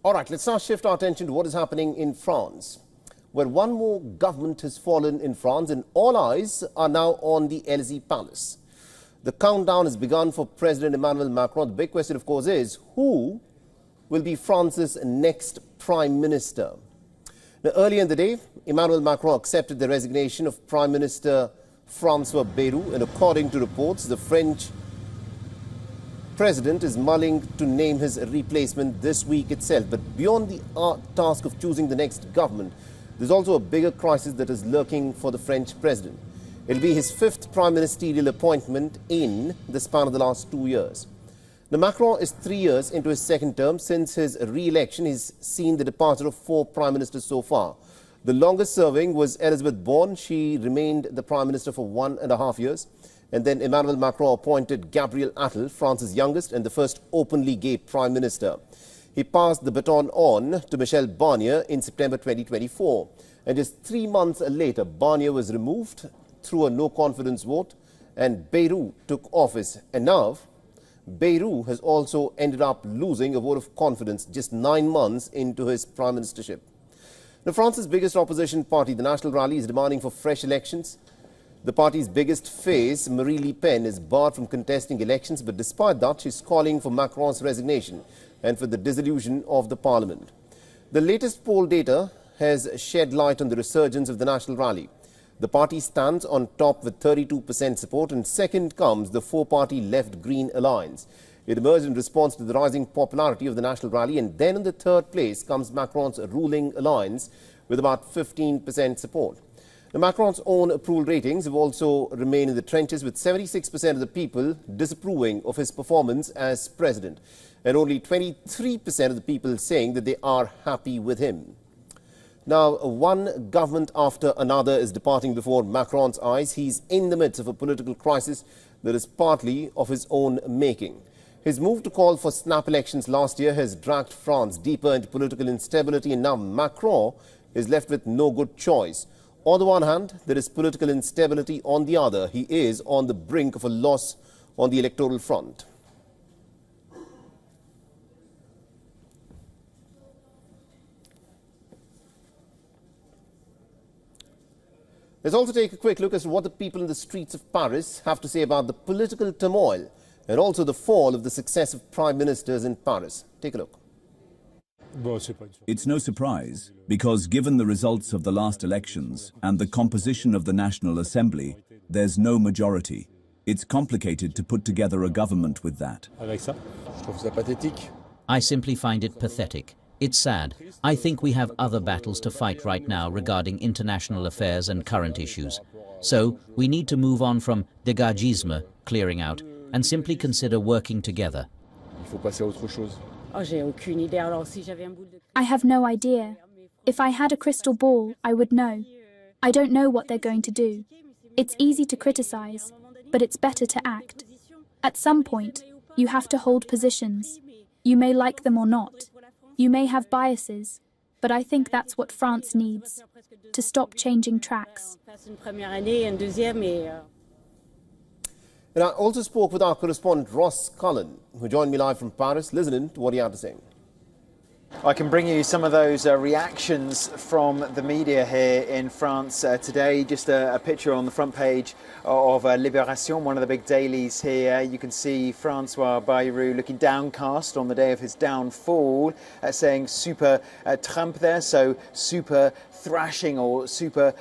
All right, let's now shift our attention to what is happening in France, where one more government has fallen in France and all eyes are now on the Élysée Palace. The countdown has begun for President Emmanuel Macron. The big question, of course, is who will be France's next Prime Minister? Now, earlier in the day, Emmanuel Macron accepted the resignation of Prime Minister François Bayrou, and according to reports, the French President is mulling to name his replacement this week itself. But beyond the task of choosing the next government, there's also a bigger crisis that is lurking for the French President. It'll be his fifth prime ministerial appointment in the span of the last 2 years. Now, Macron is 3 years into his second term. Since his re-election, he's seen the departure of 4 prime ministers so far. The longest serving was Elizabeth Borne. She remained the prime minister for 1.5 years. And then Emmanuel Macron appointed Gabriel Attal, France's youngest and the first openly gay prime minister. He passed the baton on to Michel Barnier in September 2024. And just 3 months later, Barnier was removed through a no-confidence vote and Bayrou took office. And now, Bayrou has also ended up losing a vote of confidence just 9 months into his prime ministership. Now, France's biggest opposition party, the National Rally, is demanding for fresh elections. The party's biggest face, Marine Le Pen, is barred from contesting elections, but despite that, she's calling for Macron's resignation and for the dissolution of the parliament. The latest poll data has shed light on the resurgence of the National Rally. The party stands on top with 32% support, and second comes the four-party Left-Green Alliance. It emerged in response to the rising popularity of the National Rally, and then in the third place comes Macron's ruling alliance with about 15% support. Now, Macron's own approval ratings have also remained in the trenches, with 76% of the people disapproving of his performance as president, and only 23% of the people saying that they are happy with him. Now, one government after another is departing before Macron's eyes. He's in the midst of a political crisis that is partly of his own making. His move to call for snap elections last year has dragged France deeper into political instability, and now Macron is left with no good choice. On the one hand, there is political instability. On the other, he is on the brink of a loss on the electoral front. Let's also take a quick look as to what the people in the streets of Paris have to say about the political turmoil and also the fall of the successive prime ministers in Paris. Take a look. It's no surprise, because given the results of the last elections and the composition of the National Assembly, there's no majority. It's complicated to put together a government with that. I simply find it pathetic. It's sad. I think we have other battles to fight right now regarding international affairs and current issues. So we need to move on from dégagisme, clearing out, and simply consider working together. I have no idea. If I had a crystal ball, I would know. I don't know what they're going to do. It's easy to criticize, but it's better to act. At some point, you have to hold positions. You may like them or not. You may have biases, but I think that's what France needs, to stop changing tracks. And I also spoke with our correspondent Ross Cullen, who joined me live from Paris. Listen to what he had to say. I can bring you some of those reactions from the media here in France today. Just a picture on the front page of Libération, one of the big dailies here. You can see François Bayrou looking downcast on the day of his downfall, saying super Trump there, so super thrashing or super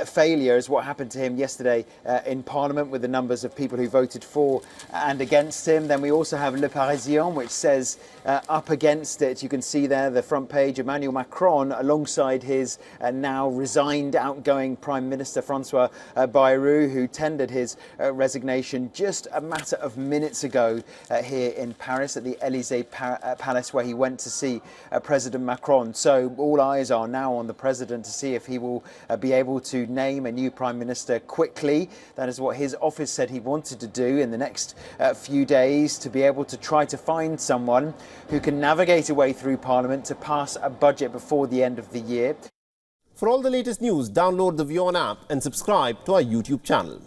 failure is what happened to him yesterday in Parliament, with the numbers of people who voted for and against him. Then we also have Le Parisien, which says up against it. You can see there the front page, Emmanuel Macron alongside his now resigned outgoing Prime Minister François Bayrou, who tendered his resignation just a matter of minutes ago here in Paris at the Élysée Palace, where he went to see President Macron. So all eyes are now on the president to see if he will be able to name a new Prime Minister quickly. That is what his office said he wanted to do in the next few days, to be able to try to find someone who can navigate a way through Parliament to pass a budget before the end of the year. For all the latest news, download the WION app and subscribe to our YouTube channel.